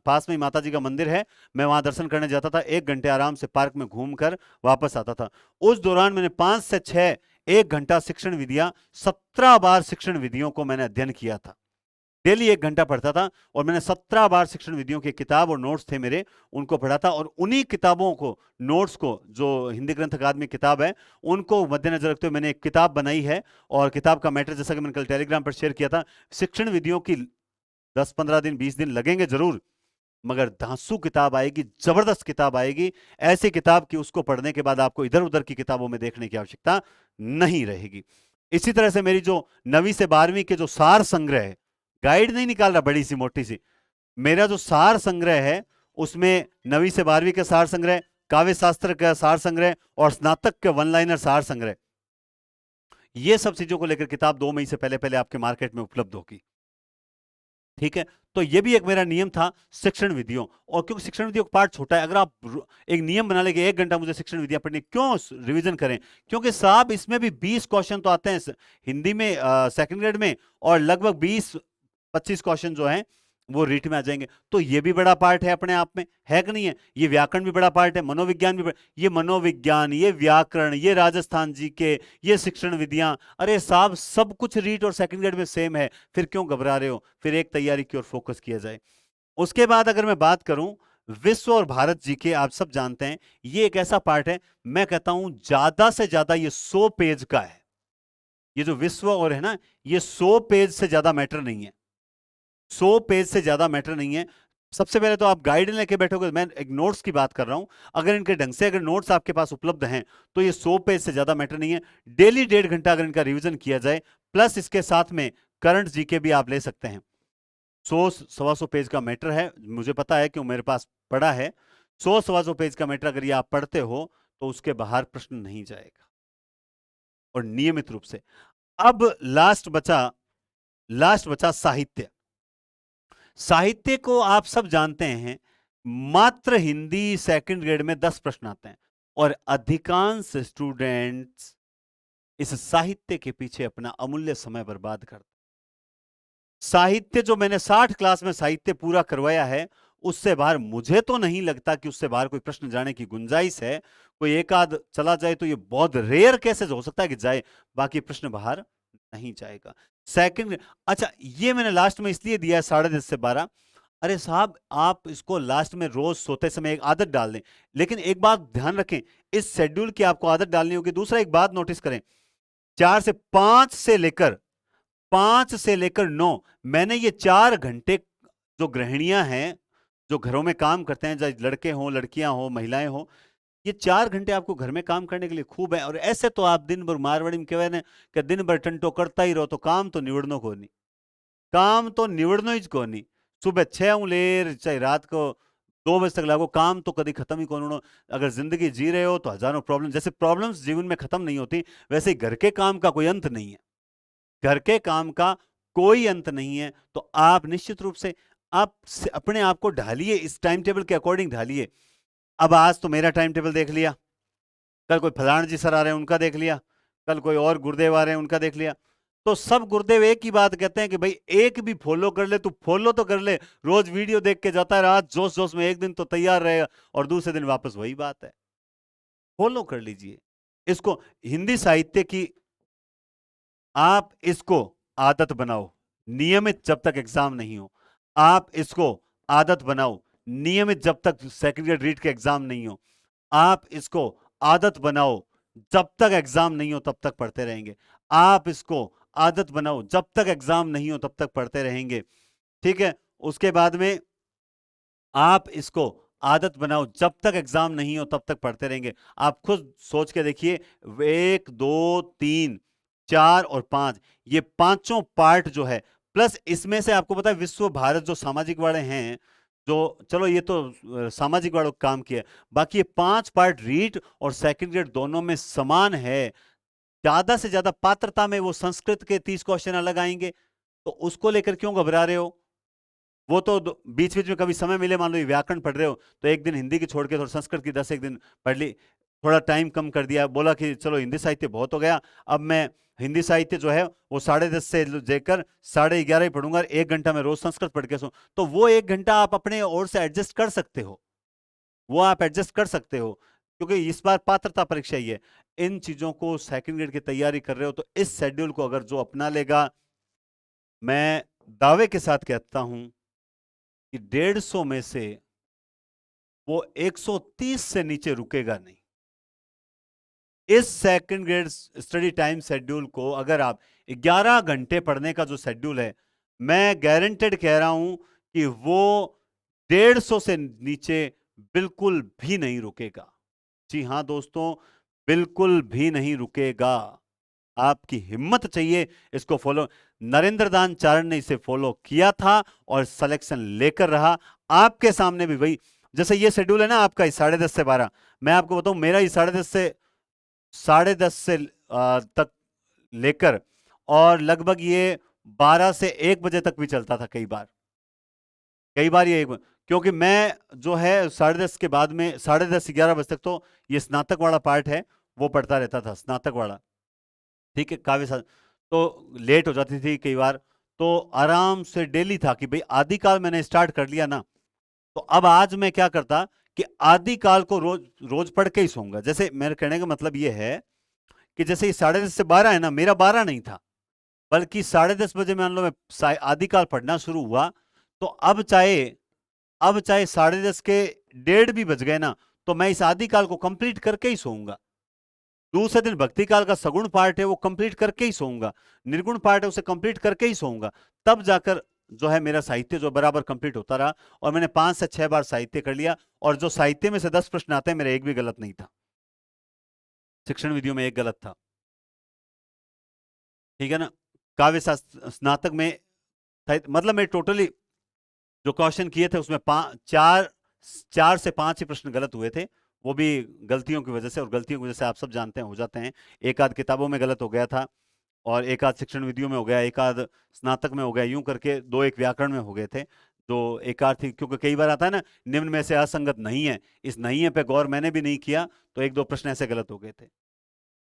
पास में ही माता जी का मंदिर है, मैं वहां दर्शन करने जाता था। 1 घंटे आराम से पार्क में घूम कर वापस आता था। उस दौरान मैंने 5 से 6 1 घंटा शिक्षण विधियां, 17 बार शिक्षण विधियों को मैंने अध्ययन किया था। डेली 1 घंटा पढ़ता था, और मैंने 17 बार शिक्षण विधियों की किताब और नोट्स थे मेरे, उनको पढ़ा था। और उन्हीं किताबों को, नोट्स को, जो हिंदी ग्रंथ अकादमी किताब है, उनको मद्देनजर रखते हुए मैंने एक किताब बनाई है। और किताब का मैटर, जैसा कि मैंने कल टेलीग्राम पर शेयर किया था, शिक्षण विधियों की 10-15 दिन, 20 दिन लगेंगे जरूर, मगर धांसू किताब आएगी, जबरदस्त किताब आएगी। ऐसी किताब की उसको पढ़ने के बाद आपको इधर उधर की किताबों में देखने की आवश्यकता नहीं रहेगी। इसी तरह से मेरी जो 9वीं से 12वीं के जो सार संग्रह है, गाइड नहीं निकाल रहा बड़ी सी मोटी सी, मेरा जो सार संग्रह है, उसमें 9वीं से 12वीं का सार संग्रह, काव्य शास्त्र का सार संग्रह, और स्नातक के वन लाइनर सार संग्रह, ये सब चीजों को लेकर किताब 2 मई से पहले पहले आपके मार्केट में उपलब्ध होगी। ठीक है, तो ये भी एक मेरा नियम था शिक्षण विधियों। और क्योंकि शिक्षण विधियों का पार्ट छोटा है, अगर आप एक नियम बना लेंगे 1 घंटा मुझे शिक्षण विधियां पढ़नी, क्यों रिवीजन करें? क्योंकि साहब इसमें भी 20 क्वेश्चन तो आते हैं हिंदी में, सेकंड ग्रेड में, और लगभग 20-25 क्वेश्चन जो हैं वो रीट में आ जाएंगे। तो ये भी बड़ा पार्ट है अपने आप में, है कि नहीं है? ये व्याकरण भी बड़ा पार्ट है, मनोविज्ञान भी ये मनोविज्ञान, ये व्याकरण, ये राजस्थान जी के, ये शिक्षण विधियां, अरे साहब सब कुछ रीट और सेकंड ग्रेड में सेम है। फिर क्यों घबरा रहे हो? फिर एक तैयारी की ओर फोकस किया जाए। उसके बाद अगर मैं बात करूं विश्व और भारत जी के, आप सब जानते हैं ये एक ऐसा पार्ट है, मैं कहता हूं ज्यादा से ज्यादा ये 100 पेज का है। ये जो विश्व और है ना, ये 100 पेज से ज्यादा मैटर नहीं है, 100 पेज से ज्यादा मैटर नहीं है। सबसे पहले तो आप गाइड लेके बैठोगे, मैं एक नोट्स की बात कर रहा हूं, अगर इनके ढंग से अगर नोट्स आपके पास उपलब्ध हैं तो ये 100 पेज से ज्यादा मैटर नहीं है। डेली 1.5 घंटा अगर इनका रिवीजन किया जाए, प्लस इसके साथ में करंट जीके भी आप ले सकते हैं। 100-125 पेज का मैटर है, मुझे पता है क्यों, मेरे पास पड़ा है। 100-125 पेज का मैटर अगर ये आप पढ़ते हो तो उसके बाहर प्रश्न नहीं जाएगा, और नियमित रूप से। अब लास्ट बचा साहित्य। साहित्य को आप सब जानते हैं, मात्र हिंदी सेकंड ग्रेड में 10 प्रश्न आते हैं, और अधिकांश स्टूडेंट्स इस साहित्य के पीछे अपना अमूल्य समय बर्बाद करते हैं। साहित्य जो मैंने 60 क्लास में साहित्य पूरा करवाया है, उससे बाहर मुझे तो नहीं लगता कि उससे बाहर कोई प्रश्न जाने की गुंजाइश है। कोई एक आध चला जाए तो ये बहुत रेयर केसेस हो सकता है कि जाए, बाकी प्रश्न बाहर नहीं जाएगा। सेकंड, अच्छा ये मैंने लास्ट में इसलिए दिया है 10:30 से 12। अरे साहब आप इसको लास्ट में रोज सोते समय एक आदत डाल दें, लेकिन एक बात ध्यान रखें, इस शेड्यूल की आपको आदत डालनी होगी। दूसरा एक बात नोटिस करें, 4 से 5 से लेकर 9, मैंने ये 4 घंटे, जो गृहिणियां हैं, जो घरों में काम करते हैं, चाहे लड़के हों, लड़कियां हों, महिलाएं हों, ये 4 घंटे आपको घर में काम करने के लिए खूब है। और ऐसे तो आप दिन भर, मारवाड़ी में कहवे ने कि दिन भर टंटो करता ही रहो, तो काम तो निवड़नो को नहीं, काम तो निवड़नो ही को नहीं। सुबह 6 लेर चाहे रात को 2 बजे तक लागो, काम तो कभी खत्म ही कौन होना। अगर जिंदगी जी रहे हो तो हजारों प्रॉब्लम, जैसे प्रॉब्लम्स जीवन में खत्म नहीं होती, वैसे ही घर के काम का कोई अंत नहीं है, घर के काम का कोई अंत नहीं है। तो आप निश्चित रूप से आप अपने आप को ढालिए, इस टाइम टेबल के अकॉर्डिंग ढालिए। अब आज तो मेरा टाइम टेबल देख लिया, कल कोई फलाना जी सर आ रहे हैं उनका देख लिया, कल कोई और गुरुदेव आ रहे हैं उनका देख लिया। तो सब गुरुदेव एक ही बात कहते हैं कि भाई एक भी फॉलो कर ले, तू फॉलो तो कर ले। रोज वीडियो देख के जाता है, रात जोश जोश में, एक दिन तो तैयार रहेगा और दूसरे दिन वापस वही बात है। फॉलो कर लीजिए इसको। हिंदी साहित्य की आप इसको आदत बनाओ, नियमित, जब तक एग्जाम नहीं हो। आप इसको आदत बनाओ नियमित, जब तक सेकंड ग्रेड रीड के एग्जाम नहीं हो। आप इसको आदत बनाओ, जब तक एग्जाम नहीं हो तब तक पढ़ते रहेंगे। आप इसको आदत बनाओ, जब तक एग्जाम नहीं हो तब तक पढ़ते रहेंगे। ठीक है। उसके बाद में आप इसको आदत बनाओ, जब तक एग्जाम नहीं हो तब तक पढ़ते रहेंगे। आप खुद सोच के देखिए, 1 2 3 4 और 5, ये पांचों पार्ट जो है, प्लस इसमें से आपको पता है विश्व भारत जो सामाजिक वाले हैं, जो चलो ये तो सामाजिक वालों का काम किया, बाकी ये 5 पार्ट रीड और सेकंड ग्रेड दोनों में समान है। ज्यादा से ज्यादा पात्रता में वो संस्कृत के 30 क्वेश्चन अलग आएंगे, तो उसको लेकर क्यों घबरा रहे हो? वो तो बीच बीच में कभी समय मिले, मान लो ये व्याकरण पढ़ रहे हो तो एक दिन हिंदी की छोड़ के थोड़ा संस्कृत की 10 एक दिन पढ़ ली, थोड़ा टाइम कम कर दिया, बोला कि चलो हिंदी साहित्य बहुत हो गया, अब मैं हिंदी साहित्य जो है वो 10:30 से लेकर 11:30 ही पढ़ूंगा, 1 घंटा में रोज संस्कृत पढ़ के सो। तो वो 1 घंटा आप अपने ओर से एडजस्ट कर सकते हो, वो आप एडजस्ट कर सकते हो, क्योंकि इस बार पात्रता परीक्षा ही है। इन चीजों को सेकंड ग्रेड की तैयारी कर रहे हो तो इस शेड्यूल को अगर जो अपना लेगा, मैं दावे के साथ कहता हूं कि 150 में से वो 130 से नीचे रुकेगा नहीं। इस second grade study time schedule को अगर आप 11 घंटे पढ़ने का जो शेड्यूल है, मैं गारंटेड कह रहा हूं कि वो 150 से नीचे बिल्कुल भी नहीं रुकेगा। जी हां दोस्तों, बिल्कुल भी नहीं रुकेगा। आपकी हिम्मत चाहिए इसको फॉलो। नरेंद्र दान चारण ने इसे फॉलो किया था और सिलेक्शन लेकर रहा। आपके सामने भी वही, जैसे ये शेड्यूल है ना आपका 10:30 से 12, मैं आपको बताऊं मेरा ही 10:30 से तक लेकर और लगभग ये 12 से 1 बजे तक भी चलता था कई बार ये क्योंकि मैं जो है 10:30 के बाद में 10:30 11 बजे तक तो ये स्नातक वाला पार्ट है वो पढ़ता रहता था, स्नातक वाला। ठीक है, काव्य साधन तो लेट हो जाती थी कई बार, तो आराम से डेली था कि भाई आदिकाल मैंने स्टार्ट कर लिया ना, तो अब आज मैं क्या करता कि आदिकाल को रोज रोज पढ़ के ही सोऊंगा। जैसे मेरे कहने का मतलब ये है कि जैसे ये 10:30 से 12 है ना, मेरा 12 नहीं था, बल्कि 10:30 बजे मान लो मैं आदिकाल पढ़ना शुरू हुआ, तो अब चाहे 10:30 के 1:30 भी बज गए ना, तो मैं इस आदिकाल को कंप्लीट करके ही सोऊंगा। दूसरे दिन भक्ति काल का सगुण पार्ट है वो कंप्लीट करके ही सोऊंगा, निर्गुण पार्ट है उसे कंप्लीट करके ही सोऊंगा, तब जाकर जो है मेरा साहित्य जो बराबर कंप्लीट होता रहा। और मैंने 5 से 6 बार साहित्य कर लिया, और जो साहित्य में से 10 प्रश्न आते हैं मेरा एक भी गलत नहीं था, शिक्षण विधियों में एक गलत था। ठीक है ना। काव्य शास्त्र स्नातक में मतलब मैं टोटली जो क्वेश्चन किए थे उसमें 4 से 5 ही प्रश्न गलत हुए थे, वो भी गलतियों की वजह से, और गलतियों की वजह से आप सब जानते हैं हो जाते हैं। एक आध किताबों में गलत हो गया था, और एक आध शिक्षण विधियों में हो गया, एक आध स्नातक में हो गया, यूं करके 2 एक व्याकरण में हो गए थे। जो एक आध थी, क्योंकि कई बार आता है ना निम्न में से असंगत नहीं है, इस नहीं है पे गौर मैंने भी नहीं किया, तो 1 2 प्रश्न ऐसे गलत हो गए थे।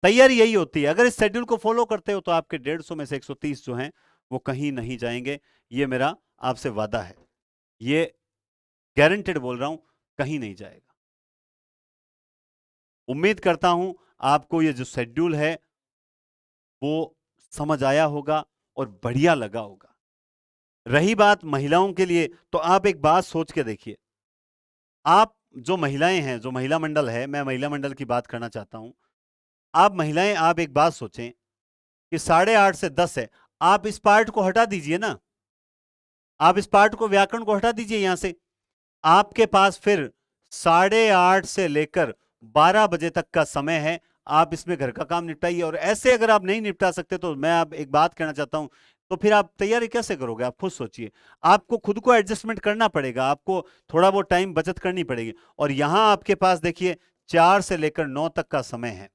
तैयारी यही होती है, अगर इस शेड्यूल को फॉलो करते हो तो आपके 150 में से 130 जो हैं वो कहीं नहीं जाएंगे, ये मेरा आपसे वादा है, ये गारंटेड बोल रहा हूं, कहीं नहीं जाएगा। उम्मीद करता हूं आपको ये जो शेड्यूल है वो समझ आया होगा और बढ़िया लगा होगा। रही बात महिलाओं के लिए, तो आप एक बात सोच के देखिए, आप जो महिलाएं हैं, जो महिला मंडल है, मैं महिला मंडल की बात करना चाहता हूं। आप महिलाएं, आप एक बात सोचें कि 8:30 से 10 है, आप इस पार्ट को हटा दीजिए ना, आप इस पार्ट को, व्याकरण को हटा दीजिए यहां से, आपके पास फिर 8:30 से लेकर 12 बजे तक का समय है। आप इसमें घर का काम निपटाइए, और ऐसे अगर आप नहीं निपटा सकते तो मैं आप एक बात कहना चाहता हूं, तो फिर आप तैयारी कैसे करोगे? आप खुद सोचिए, आपको खुद को एडजस्टमेंट करना पड़ेगा, आपको थोड़ा बहुत टाइम बचत करनी पड़ेगी। और यहां आपके पास देखिए 4 से लेकर 9 तक का समय है,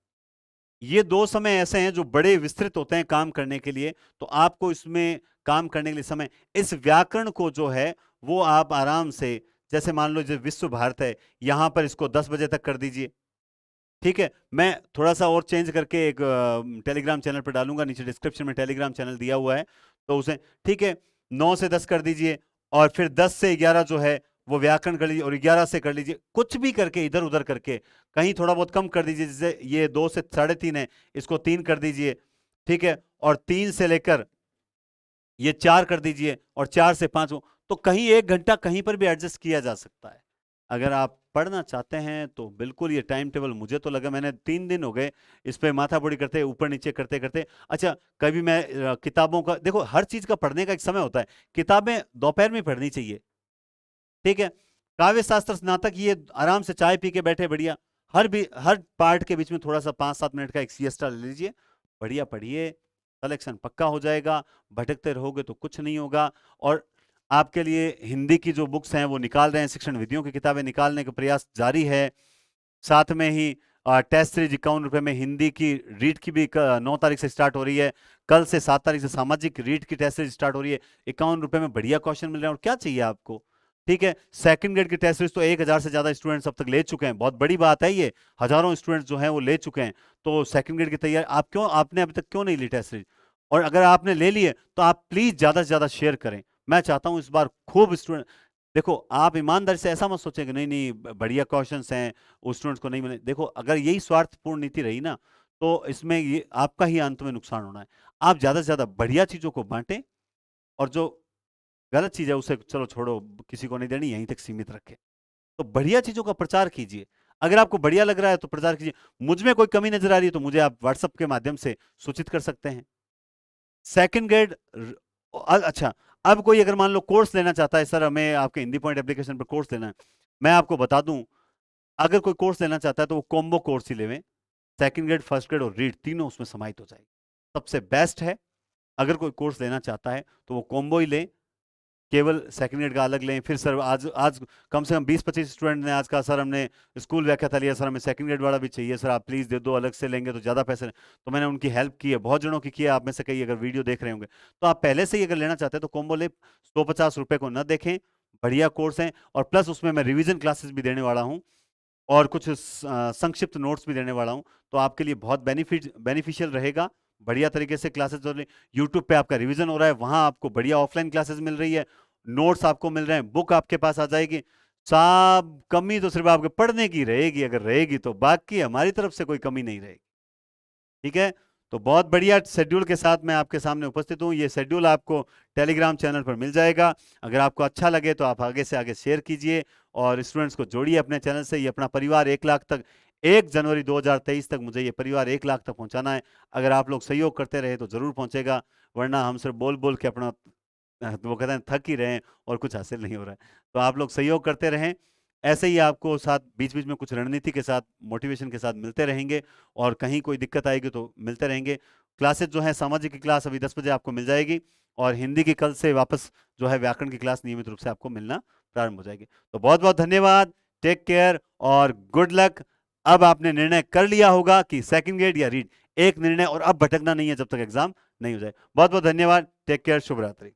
ये दो समय ऐसे हैं जो बड़े विस्तृत होते हैं काम करने के लिए, तो आपको इसमें काम करने के लिए समय, इस व्याकरण को जो है वो आप आराम से, जैसे मान लो जो विश्व भारत है, यहां पर इसको 10 बजे तक कर दीजिए, ठीक है। मैं थोड़ा सा और चेंज करके एक टेलीग्राम चैनल पर डालूंगा, नीचे डिस्क्रिप्शन में टेलीग्राम चैनल दिया हुआ है, तो उसे, ठीक है, 9 से 10 कर दीजिए, और फिर 10 से 11 जो है वो व्याकरण कर लीजिए, और 11 से कर लीजिए, कुछ भी करके इधर उधर करके, कहीं थोड़ा बहुत कम कर दीजिए, जैसे ये 2 से 3.5 है, इसको 3 कर दीजिए, ठीक है, और 3 से लेकर ये 4 कर दीजिए, और 4 से 5, तो कहीं 1 घंटा कहीं पर भी एडजस्ट किया जा सकता है। अगर आप पढ़ना चाहते हैं तो बिल्कुल ये टाइम टेबल, मुझे तो लगा, मैंने 3 दिन हो गए इस पे माथा बोड़ी करते, ऊपर नीचे करते करते। अच्छा, कभी मैं किताबों का, देखो हर चीज का पढ़ने का एक समय होता है, किताबें दोपहर में पढ़नी चाहिए, ठीक है। काव्य शास्त्र स्नातक ये आराम से चाय पी के बैठे बढ़िया, हर पार्ट के बीच में थोड़ा सा 5-7 मिनट का एक सिएस्टा ले लीजिए, बढ़िया पढ़िए, कलेक्शन पक्का हो जाएगा, भटकते रहोगे तो कुछ नहीं होगा। और आपके लिए हिंदी की जो बुक्स हैं वो निकाल रहे हैं, शिक्षण विधियों की किताबें निकालने का प्रयास जारी है। साथ में ही टेस्ट सीरीज 51 रुपए में हिंदी की रीड की भी 9 तारीख से स्टार्ट हो रही है, कल से 7 तारीख से सामाजिक रीड की टेस्ट सीरीज स्टार्ट हो रही है। 51 रुपए में बढ़िया क्वेश्चन मिल रहे हैं, और क्या चाहिए आपको, ठीक है। सेकंड ग्रेड की टेस्ट सीरीज तो 1000 से ज्यादा स्टूडेंट्स अब तक ले चुके हैं, बहुत बड़ी बात है ये, हजारों स्टूडेंट्स जो हैं वो ले चुके हैं। तो सेकंड ग्रेड की तैयारी आपने अभी तक क्यों नहीं ली टेस्ट सीरीज? और अगर आपने ले लिए तो आप प्लीज ज्यादा से ज्यादा शेयर करें। मैं चाहता हूं इस बार खूब स्टूडेंट, देखो आप ईमानदारी से ऐसा मत सोचें कि नहीं नहीं बढ़िया क्वेश्चंस हैं, उस स्टूडेंट्स को नहीं मिले। देखो अगर यही स्वार्थपूर्ण नीति रही ना, तो इसमें ये आपका ही अंत में नुकसान होना है। आप ज्यादा से ज्यादा बढ़िया चीजों को बांटें, और जो गलत चीज है उसे चलो छोड़ो, किसी को नहीं देनी, यहीं तक सीमित रखें। तो बढ़िया चीजों का प्रचार कीजिए, अगर आपको बढ़िया लग रहा है तो प्रचार कीजिए। मुझ में कोई कमी नजर आ रही है तो मुझे आप व्हाट्सएप के माध्यम से सूचित कर सकते हैं। सेकंड ग्रेड, अच्छा, अब कोई अगर मान लो कोर्स लेना चाहता है, सर हमें आपके हिंदी पॉइंट एप्लीकेशन पर कोर्स लेना है, मैं आपको बता दूं, अगर कोई कोर्स लेना चाहता है तो वो कॉम्बो कोर्स ही लेवे, सेकंड ग्रेड, फर्स्ट ग्रेड और रीड तीनों उसमें समाहित हो जाएगी, सबसे बेस्ट है। अगर कोई कोर्स लेना चाहता है तो वो कॉम्बो ही ले, केवल सेकंड ग्रेड का अलग लें। फिर सर आज आज कम से कम 20-25 स्टूडेंट ने आज कहा, सर हमने स्कूल व्याख्याता लिया, सर हमें सेकंड ग्रेड वाला भी चाहिए, सर आप प्लीज़ दे दो, अलग से लेंगे तो ज़्यादा पैसे। तो मैंने उनकी हेल्प की है, बहुत जनों की है, आप में से कई अगर वीडियो देख रहे होंगे, तो आप पहले से ही अगर लेना चाहते हैं तो कॉम्बो ले, 150 रुपये को न देखें, बढ़िया कोर्स है। और प्लस उसमें मैं रिविजन क्लासेस भी देने वाला हूँ, और कुछ संक्षिप्त नोट्स भी देने वाला हूं, तो आपके लिए बहुत बेनिफिशियल रहेगा। बढ़िया तरीके से क्लासेस हो रही, यूट्यूब पे आपका रिवीजन हो रहा है, वहां आपको बढ़िया ऑफलाइन क्लासेस मिल रही है, नोट्स आपको मिल रहे हैं, बुक आपके पास आ जाएगी। साहब कमी तो सिर्फ आपके पढ़ने की रहेगी, अगर रहेगी तो, बाकी हमारी तरफ से कोई कमी नहीं रहेगी, ठीक है। तो बहुत बढ़िया शेड्यूल के साथ मैं आपके सामने उपस्थित हूं, ये शेड्यूल आपको टेलीग्राम चैनल पर मिल जाएगा। अगर आपको अच्छा लगे तो आप आगे से आगे शेयर कीजिए, और स्टूडेंट्स को जोड़िए अपने चैनल से। ये अपना परिवार 1 लाख तक, 1 जनवरी 2023 तक मुझे ये परिवार 1 लाख तक पहुंचाना है। अगर आप लोग सहयोग करते रहे तो जरूर पहुंचेगा, वरना हम सिर्फ बोल बोल के अपना तो वो कहते हैं थक ही रहे हैं और कुछ हासिल नहीं हो रहा है। तो आप लोग सहयोग करते रहें, ऐसे ही आपको साथ बीच बीच में कुछ रणनीति के साथ, मोटिवेशन के साथ मिलते रहेंगे, और कहीं कोई दिक्कत आएगी तो मिलते रहेंगे। क्लासेस जो है, सामाजिक की क्लास अभी 10 बजे आपको मिल जाएगी, और हिंदी की कल से वापस जो है व्याकरण की क्लास नियमित रूप से आपको मिलना प्रारंभ हो जाएगी। तो बहुत बहुत धन्यवाद, टेक केयर और गुड लक। अब आपने निर्णय कर लिया होगा कि सेकंड ग्रेड या रीड, एक निर्णय, और अब भटकना नहीं है जब तक एग्जाम नहीं हो जाए। बहुत बहुत धन्यवाद, टेक केयर, शुभ रात्रि।